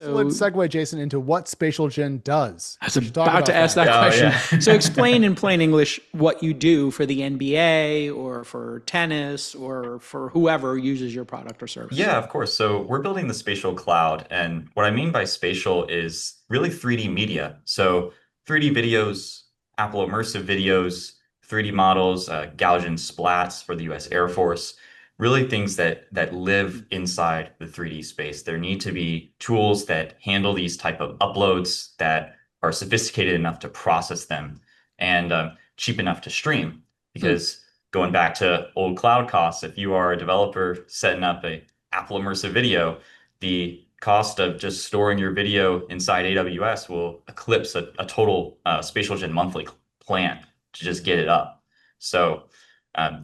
So let's So segue, Jason, into what SpatialGen does. I was We should talk about to about ask that. that Oh question. yeah. So explain in plain English what you do for the NBA or for tennis or for whoever uses your product or service. Yeah, of course. So we're building the spatial cloud. And what I mean by spatial is really 3D media. So 3D videos, Apple immersive videos, 3D models, Gaussian splats for the US Air Force, really things that live inside the 3D space. There need to be tools that handle these type of uploads that are sophisticated enough to process them and cheap enough to stream. Hmm. Because going back to old cloud costs, if you are a developer setting up a Apple Immersive Video, the cost of just storing your video inside AWS will eclipse a total SpatialGen monthly plan to just get it up. So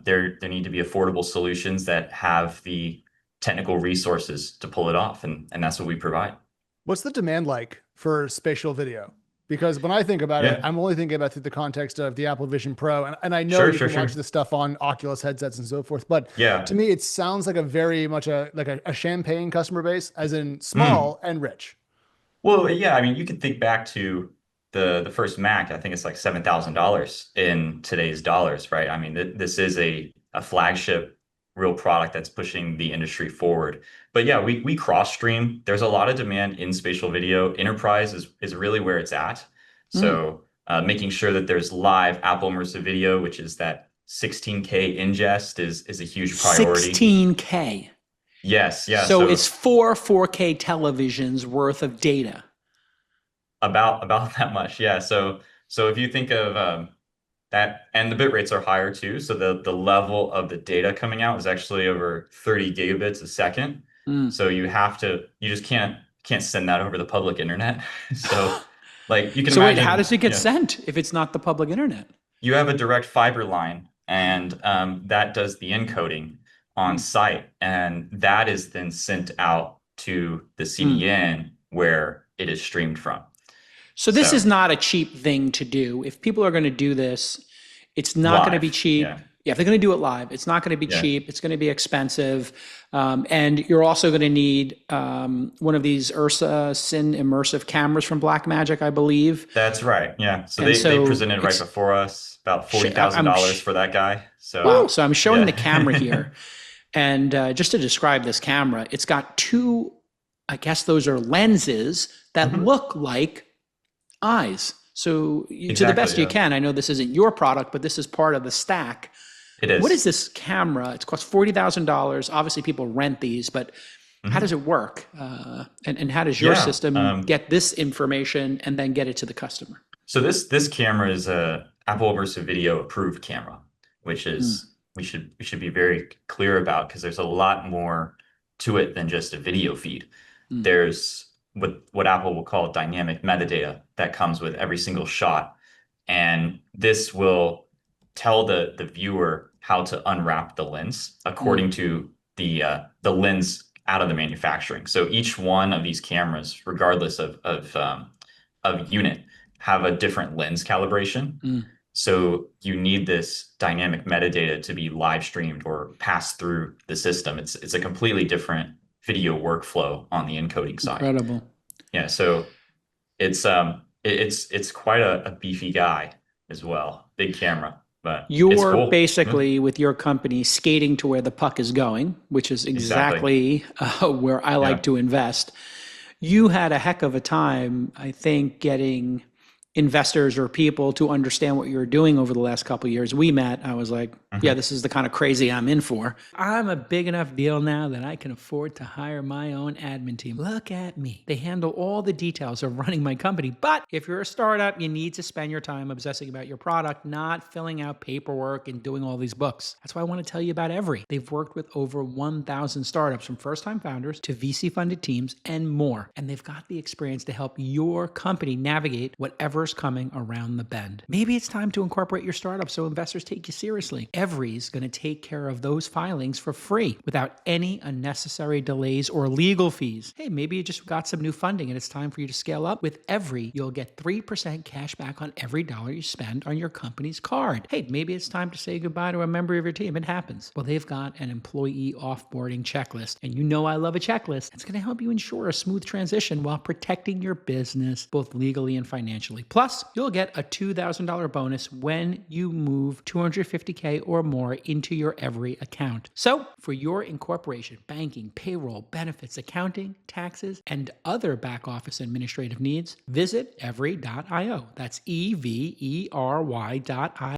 there need to be affordable solutions that have the technical resources to pull it off, and that's what we provide. What's the demand like for spatial video? Because when I think about it, Yeah, I'm only thinking about through the context of the Apple Vision Pro. And I know sure, you sure, can watch sure. this stuff on Oculus headsets and so forth. But Yeah. to me, it sounds like a very much a champagne customer base, as in Mm. small and rich. Well, yeah, I mean, you could think back to the first Mac. I think it's like $7,000 in today's dollars, right? I mean, this is a flagship real product that's pushing the industry forward. But yeah, we cross stream. There's a lot of demand in spatial video. Enterprise is really where it's at. Hmm. So making sure that there's live Apple immersive video, which is that 16K ingest is a huge priority. 16K. Yes, yeah. So So it's four 4K televisions worth of data. about that much, yeah. So if you think of that, and the bit rates are higher too. So the level of the data coming out is actually over 30 gigabits a second. Hmm. So you just can't send that over the public internet. So like you can So wait, how imagine, does it get sent if it's not the public internet? you have a direct fiber line, and that does the encoding on Hmm. site, and that is then sent out to the Hmm. CDN where it is streamed from. So this is So not a cheap thing to do. If people are going to do this, it's not going to be live, cheap. yeah, Yeah, if they're going to do it live, it's not going to be yeah. cheap. It's going to be expensive. And you're also going to need one of these Ursa Syn immersive cameras from Blackmagic, I believe. That's right. Yeah. So And they so presented right it's, before us about forty thousand I'm, dollars for that guy. wow. So So I'm showing the yeah. camera here. And just to describe this camera, it's got two, I guess those are lenses that Mhm. look like eyes. So to the Exactly. best you Yeah. can, I know this isn't your product, but this is part of the stack. It What is is. this camera? It's cost $40,000. Obviously, people rent these, but how does Mhm. it work? And how does your Yeah. system get this information and then get it to the customer? So this camera is a Apple Immersive Video approved camera, which Mm, is we should be very clear about because there's a lot more to it than just a video feed. mm, There's what Apple will call dynamic metadata that comes with every single shot, and this will tell the viewer how to unwrap the lens mm. according to the lens out of the manufacturing. So each one of these cameras, regardless of unit, have a different lens calibration. Mm. So you need this dynamic metadata to be live streamed or passed through the system. It's a completely different video workflow on the encoding side. Incredible. Yeah, so it's quite a beefy guy as well. Big camera, but it's You're cool. Yeah, basically, with your company, skating to where the puck is going, which is exactly. exactly where I like Yeah. to invest. You had a heck of a time, I think, getting investors or people to understand what you were doing over the last couple of years. We met, I was like, yeah, Mhm. this is the kind of crazy I'm in for. I'm a big enough deal now that I can afford to hire my own admin team. Look at me. They handle all the details of running my company. But if you're a startup, you need to spend your time obsessing about your product, not filling out paperwork and doing all these books. That's why I want to tell you about Every. They've worked with over 1,000 startups, from first-time founders to VC-funded teams and more. And they've got the experience to help your company navigate whatever first coming around the bend. Maybe it's time to incorporate your startup so investors take you seriously. Every's going to take care of those filings for free without any unnecessary delays or legal fees. Hey, maybe you just got some new funding and it's time for you to scale up. With Every, you'll get 3% cash back on every dollar you spend on your company's card. Hey, maybe it's time to say goodbye to a member of your team. It happens. Well, they've got an employee offboarding checklist, and you know I love a checklist. It's going to help you ensure a smooth transition while protecting your business both legally and financially. Plus, you'll get a $2,000 bonus when you move $250K or more into your Every account. So, for your incorporation, banking, payroll, benefits, accounting, taxes, and other back office administrative needs, visit every.io. That's EVERY.io.